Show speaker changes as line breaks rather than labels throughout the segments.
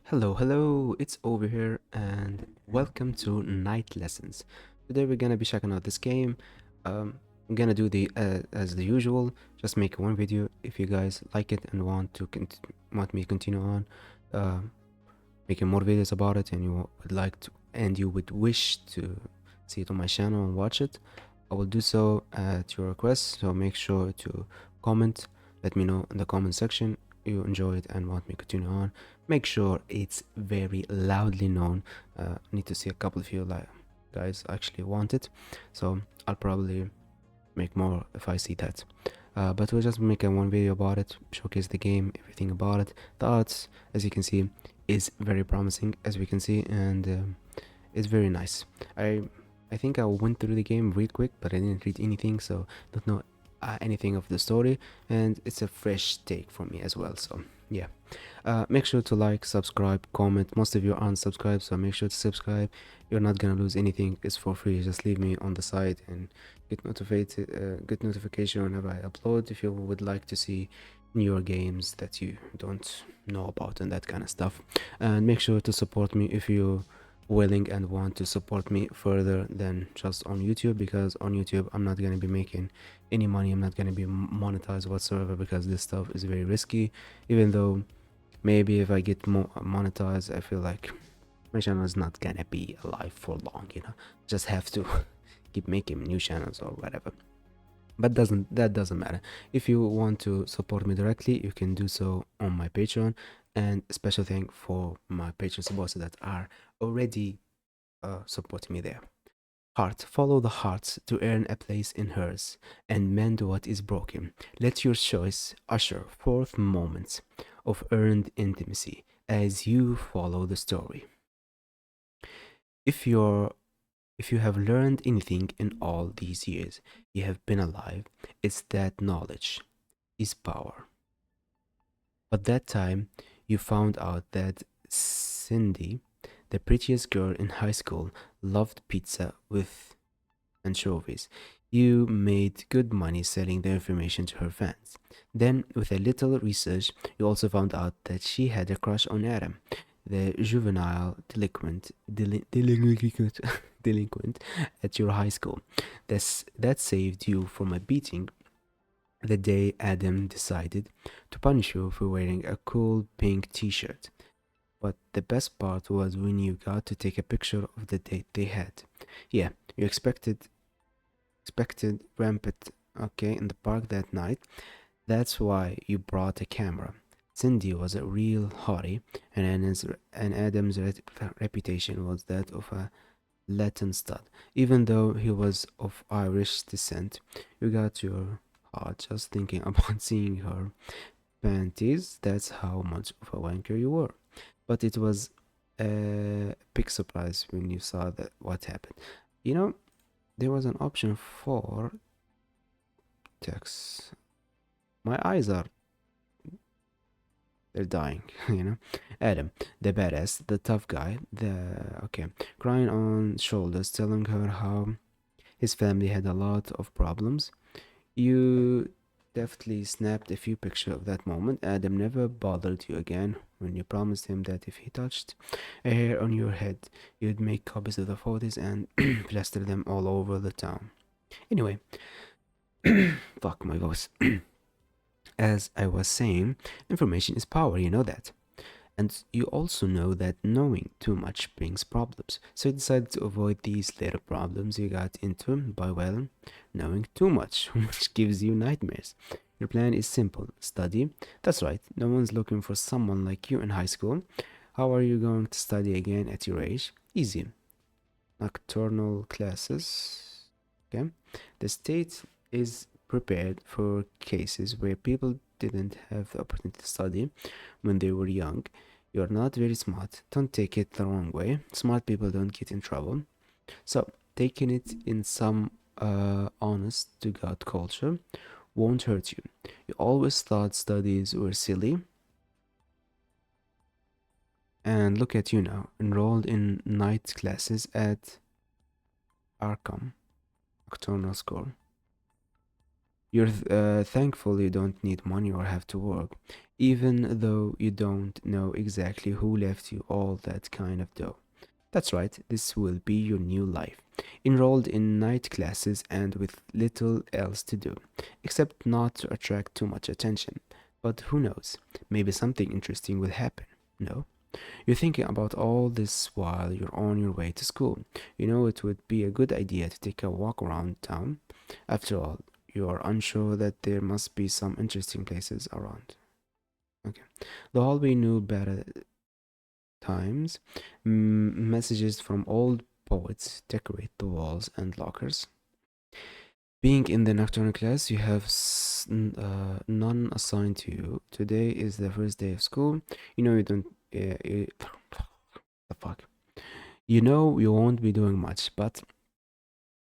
Hello, it's over here and welcome to Night Lessons. Today we're gonna be checking out this game. I'm gonna do the as the usual, just make one video if you guys like it and want me to continue on uh, making more videos about it, and you would wish to see it on my channel and watch it. I will do so at your request, so make sure to comment. Let me know in the comment section you enjoy it and want me to continue on. Make sure it's very loudly known. I need to see a couple of you like guys actually want it, so I'll probably make more if I see that. But we'll just make a one video about it, showcase the game, everything about it. The arts, as you can see, is very promising, as we can see, and it's very nice. I think I went through the game real quick, but I didn't read anything, so don't know anything of the story, and it's a fresh take for me as well. So yeah, make sure to like, subscribe, comment. Most of you aren't subscribed, so make sure to subscribe. You're not gonna lose anything. It's for free. Just leave me on the side and get notification whenever I upload. If you would like to see newer games that you don't know about and that kind of stuff, and make sure to support me if you willing and want to support me further than just on YouTube, because on YouTube I'm not going to be making any money. I'm not going to be monetized whatsoever, because this stuff is very risky. Even though maybe if I get more monetized, I feel like my channel is not gonna be alive for long, just have to keep making new channels or whatever. But that doesn't matter. If you want to support me directly, you can do so on my Patreon. And special thing for my Patreon supporters that are already supporting me there. Heart, follow the hearts to earn a place in hers and mend what is broken. Let your choice usher forth moments of earned intimacy as you follow the story. If you're if you have learned anything in all these years you have been alive, it's that knowledge is power. But that time you found out that Cindy, the prettiest girl in high school, loved pizza with anchovies. You made good money selling the information to her fans. Then, with a little research, you also found out that she had a crush on Adam, the juvenile delinquent at your high school. That saved you from a beating the day Adam decided to punish you for wearing a cool pink t-shirt. But the best part was when you got to take a picture of the date they had. Yeah, you expected rampant, okay, in the park that night. That's why you brought a camera. Cindy was a real hottie, and Adam's reputation was that of a Latin stud. Even though he was of Irish descent, you got your heart just thinking about seeing her panties. That's how much of a wanker you were. But it was a big surprise when you saw that what happened. You know, there was an option for text. My eyes are they're dying, Adam, the badass, the tough guy, crying on shoulders, telling her how his family had a lot of problems. You deftly snapped a few pictures of that moment. Adam never bothered you again when you promised him that if he touched a hair on your head, you'd make copies of the photos and plaster them all over the town. Anyway, fuck my voice. As I was saying, information is power, you know that. And you also know that knowing too much brings problems. So you decided to avoid these little problems you got into by, well, knowing too much, which gives you nightmares. Your plan is simple study. That's right, no one's looking for someone like you in high school. How are you going to study again at your age? Easy. Nocturnal classes. Okay. The state is prepared for cases where people didn't have the opportunity to study when they were young. You're not very smart. Don't take it the wrong way. Smart people don't get in trouble. So, taking it in some honest to God culture won't hurt you. You always thought studies were silly. And look at you now, enrolled in night classes at Arkham, Nocturnal School. You're thankful you don't need money or have to work, even though you don't know exactly who left you all that kind of dough. That's right, this will be your new life. Enrolled in night classes and with little else to do, except not to attract too much attention. But who knows? Maybe something interesting will happen. No? You're thinking about all this while you're on your way to school. You know it would be a good idea to take a walk around town. After all, you are unsure that there must be some interesting places around. Okay. The hallway knew better times. Messages from old poets decorate the walls and lockers. Being in the nocturnal class, you have none assigned to you. Today is the first day of school. You know you don't. The fuck. You know you won't be doing much, but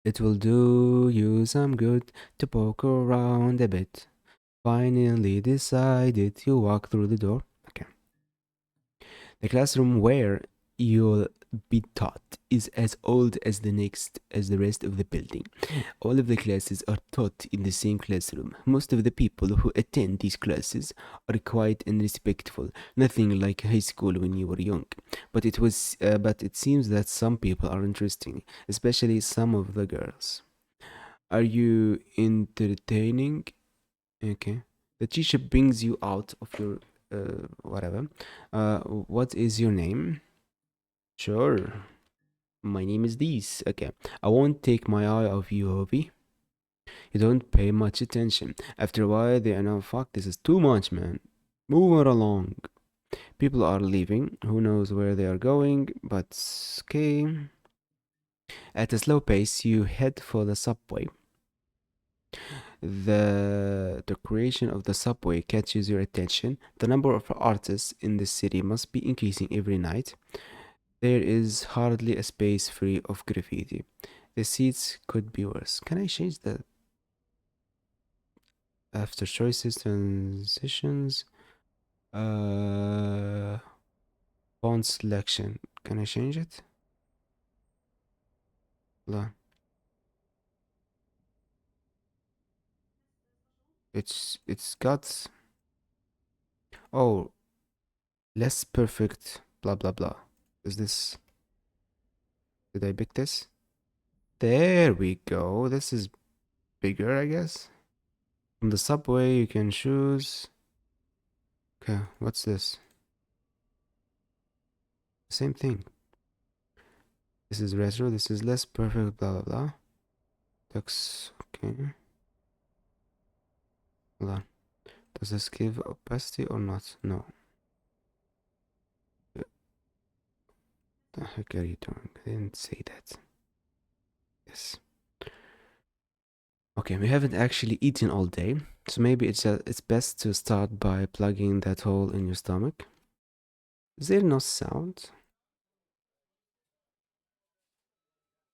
it will do you some good to poke around a bit. Finally decided you walk through the door. Okay. The classroom where you'll be taught is as old as the rest of the building. All of the classes are taught in the same classroom. Most of the people who attend these classes are quiet and respectful, nothing like high school when you were young. But it seems that some people are interesting, especially some of the girls. Are you entertaining? Okay. The teacher brings you out of your whatever. What is your name? Sure. My name is This. Okay. I won't take my eye off you, Ovi. You don't pay much attention. After a while, they know, fuck, this is too much, man. Move it along. People are leaving. Who knows where they are going, but okay. At a slow pace, you head for the subway. The creation of the subway catches your attention. The number of artists in the city must be increasing every night. There is hardly a space free of graffiti. The seats could be worse. Can I change the after choices transitions? Uh, font selection. Can I change it? La. It's got oh less perfect blah blah blah. Is this did I pick this? There we go. This is bigger, I guess. From the subway you can choose. Okay, what's this? Same thing. This is retro, this is less perfect, blah blah blah. Looks okay. Hold on. Does this give opacity or not? No. The heck are you doing? I didn't say that. Yes. Okay, we haven't actually eaten all day, so maybe it's best to start by plugging that hole in your stomach. Is there no sound?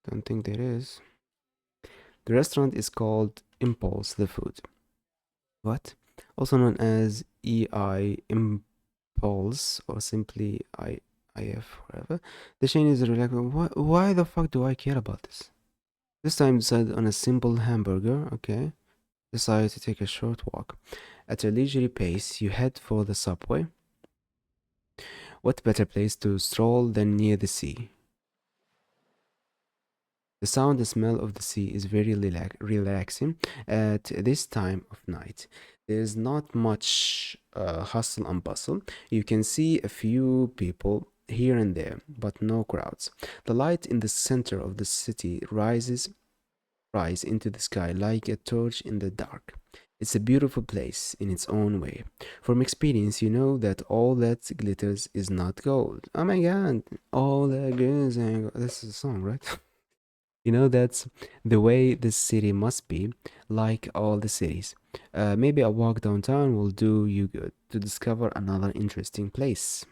Don't think there is. The restaurant is called Impulse the Food. What? Also known as EI Impulse or simply IF, whatever. The chain is relaxing. Why the fuck do I care about this? This time decided on a simple hamburger, okay. Decided to take a short walk. At a leisurely pace, you head for the subway. What better place to stroll than near the sea? The sound and smell of the sea is very relaxing at this time of night. There's not much hustle and bustle. You can see a few people here and there, but no crowds. The light in the center of the city rise into the sky like a torch in the dark. It's a beautiful place in its own way. From experience, you know that all that glitters is not gold. Oh my god, all that glitters ain't gold. This is a song, right? You know, that's the way this city must be, like all the cities. Maybe a walk downtown will do you good to discover another interesting place.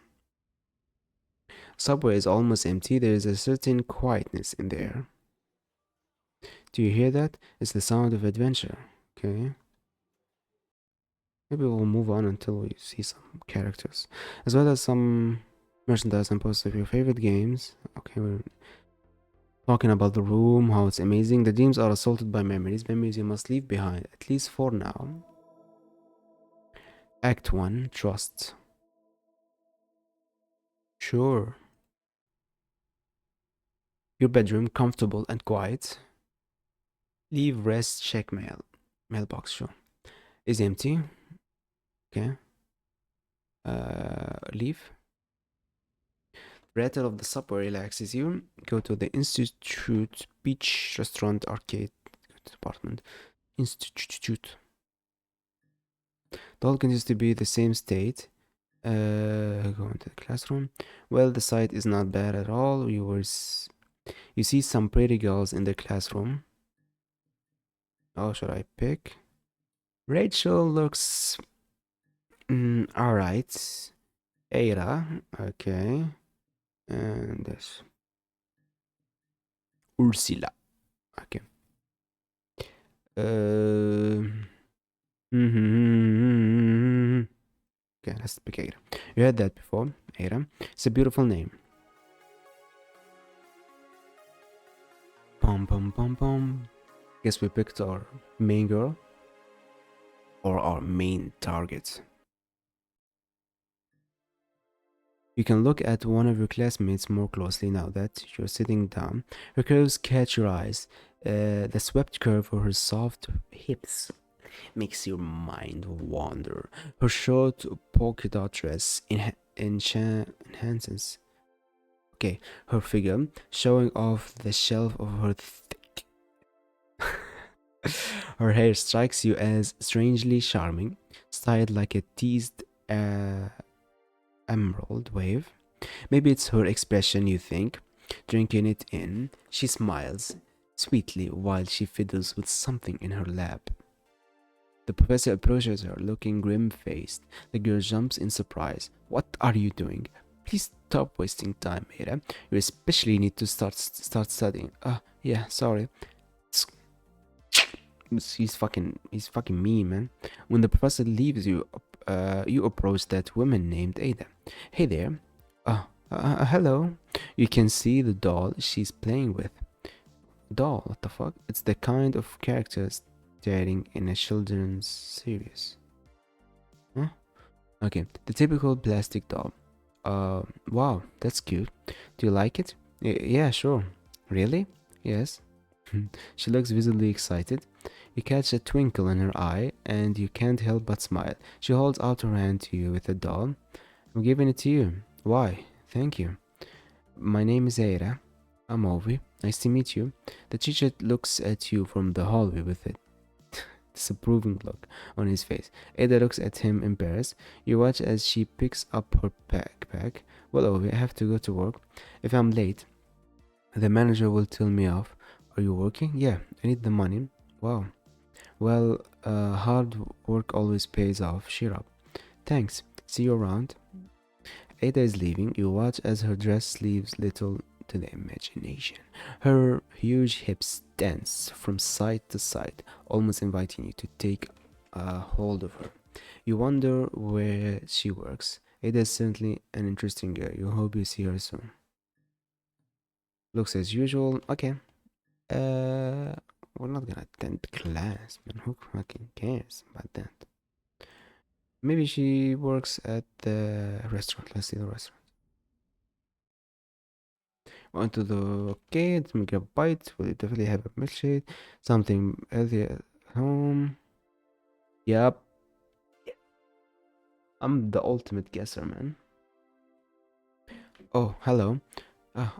Subway is almost empty, there is a certain quietness in the air. Do you hear that? It's the sound of adventure. Okay. Maybe we'll move on until we see some characters, as well as some merchandise and posters of your favorite games. Okay, Talking about the room, how it's amazing. The dreams are assaulted by memories. Memories you must leave behind, at least for now. Act 1, Trust. Sure. Your bedroom, comfortable and quiet. Leave, rest, check mail. Mailbox, sure. Is empty. Okay. Leave. Rattle of the subway relaxes you. Go to the Institute Beach Restaurant Arcade Department. Institute. The hall continues to be the same state. Go into the classroom. Well, the site is not bad at all. You see some pretty girls in the classroom. Oh, should I pick? Rachel looks alright. Ada, okay. And this Ursula, okay. Okay, let's pick Ada. You heard that before, Ada. It's a beautiful name. Pom pom pom pom. Guess we picked our main girl or our main target. You can look at one of your classmates more closely now that you're sitting down. Her curves catch your eyes. The swept curve of her soft hips makes your mind wander. Her short polka dot dress enhances. Okay, her figure, showing off the shelf of her thick. Her hair strikes you as strangely charming, styled like a teased emerald wave. Maybe it's her expression, you think. Drinking it in, she smiles sweetly while she fiddles with something in her lap. The professor approaches her, looking grim-faced. The girl jumps in surprise. What are you doing? Please stop wasting time, Ada. You especially need to start studying. Yeah, sorry. He's fucking mean, man. When the professor leaves you, you approach that woman named Ada. Hey there. Hello. You can see the doll she's playing with. Doll? What the fuck? It's the kind of character staring in a children's series. Huh? Okay, the typical plastic doll. Wow, that's cute. Do you like it? Yeah, sure. Really? Yes. She looks visibly excited. You catch a twinkle in her eye, and you can't help but smile. She holds out her hand to you with the doll. I'm giving it to you. Why? Thank you. My name is Eira. I'm AOVE. Nice to meet you. The teacher looks at you from the hallway with a disapproving look on his face. Ada looks at him embarrassed. You watch as she picks up her backpack. Well, AOVE, I have to go to work. If I'm late, the manager will tell me off. Are you working? Yeah, I need the money. Wow. Well, hard work always pays off. Cheer up. Thanks. See you around. Ada is leaving. You watch as her dress leaves little to the imagination. Her huge hips dance from side to side, almost inviting you to take a hold of her. You wonder where she works. Ada is certainly an interesting girl. You hope you see her soon. Looks as usual. Okay. We're not gonna attend class, man. Who fucking cares about that? Maybe she works at the restaurant. Let's see the restaurant. Went to the arcade, make a bite. Will definitely have a milkshake. Something healthy at home. Yep. I'm the ultimate guesser, man. Oh, hello.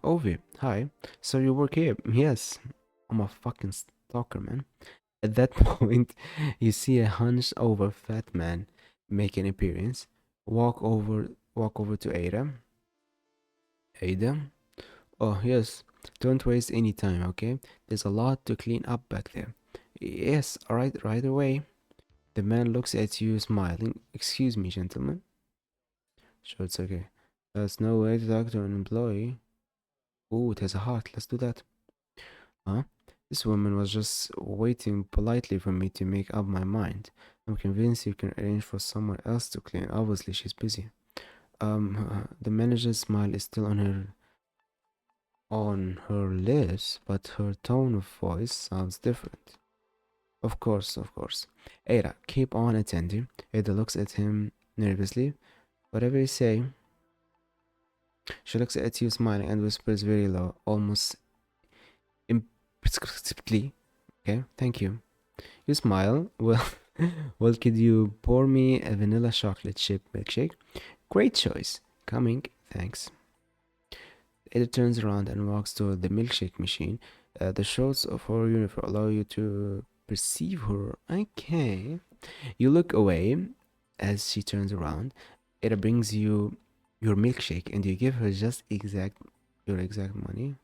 Ovi, hi. So you work here? Yes. I'm a fucking stalker, man. At that point, you see a hunched over fat man make an appearance. Walk over to Ada. Ada? Oh, yes. Don't waste any time, okay? There's a lot to clean up back there. Yes, alright, right away. The man looks at you smiling. Excuse me, gentlemen. Sure, it's okay. That's no way to talk to an employee. Oh, it has a heart. Let's do that. Huh? This woman was just waiting politely for me to make up my mind. I'm convinced you can arrange for someone else to clean. Obviously, she's busy. The manager's smile is still on her on her lips, but her tone of voice sounds different. Of course, of course. Ada, keep on attending. Ada looks at him nervously. Whatever you say. She looks at you smiling and whispers very low, almost imperceptibly. Okay, thank you. You smile. Well, well, could you pour me a vanilla chocolate chip milkshake? Great choice. Coming, thanks. Ada turns around and walks to the milkshake machine. The shorts of her uniform allow you to perceive her. Okay. You look away as she turns around. Ada brings you your milkshake and you give her just your exact money.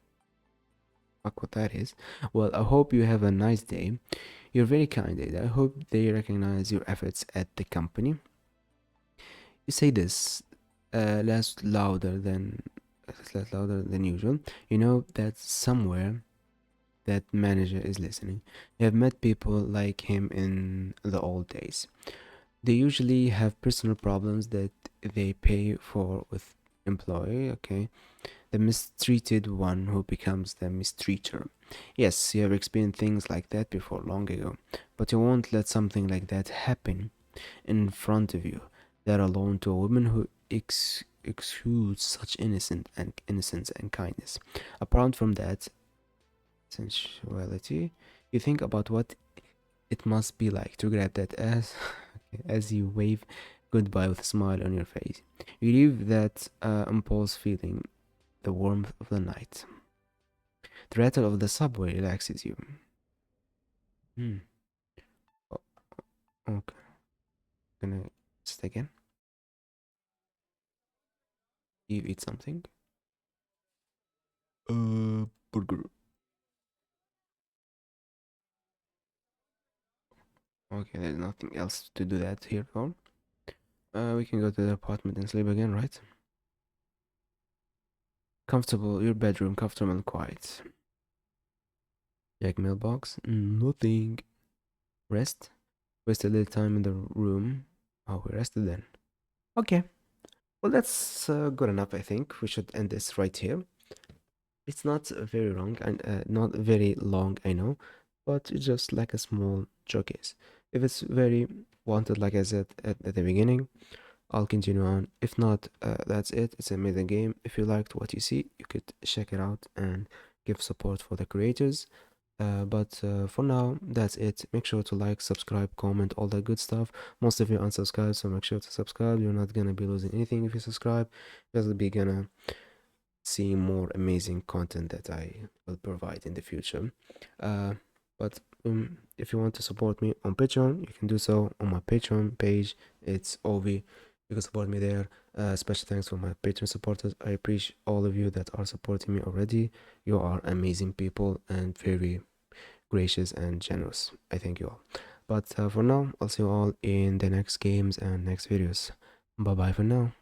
Fuck what that is. Well, I hope you have a nice day. You're very kind, Ada. I hope they recognize your efforts at the company. You say this less louder than less louder than usual. You know that somewhere that manager is listening. You have met people like him in the old days. They usually have personal problems that they pay for with employee, okay? The mistreated one who becomes the mistreater. Yes, you have experienced things like that before long ago, but you won't let something like that happen in front of you, let alone to a woman who exudes such innocence and kindness. Apart from that sensuality, you think about what it must be like to grab that ass as you wave goodbye with a smile on your face. You leave that impulse feeling the warmth of the night. The rattle of the subway relaxes you. Hmm. o- Okay. Gonna just again. You eat something? Burger. Okay, there's nothing else to do that here for. We can go to the apartment and sleep again, right? Comfortable, your bedroom, comfortable and quiet. Check mailbox. Nothing. Rest. Waste a little time in the room. Oh, we rested then. Okay. Well, that's good enough, I think. We should end this right here. It's not very long and not very long, I know, but it's just like a small showcase. If it's very wanted, like I said at the beginning, I'll continue on. If not, that's it. It's an amazing game. If you liked what you see, you could check it out and give support for the creators. But for now, that's it. Make sure to like, subscribe, comment, all that good stuff. Most of you unsubscribe, so make sure to subscribe. You're not gonna be losing anything if you subscribe. You're just be gonna see more amazing content that I will provide in the future. Uh, but if you want to support me on Patreon, you can do so on my Patreon page. It's AOVE. You can support me there. Special thanks for my Patreon supporters. I appreciate all of you that are supporting me already. You are amazing people and very gracious and generous. I thank you all. But for now, I'll see you all in the next games and next videos. Bye bye for now.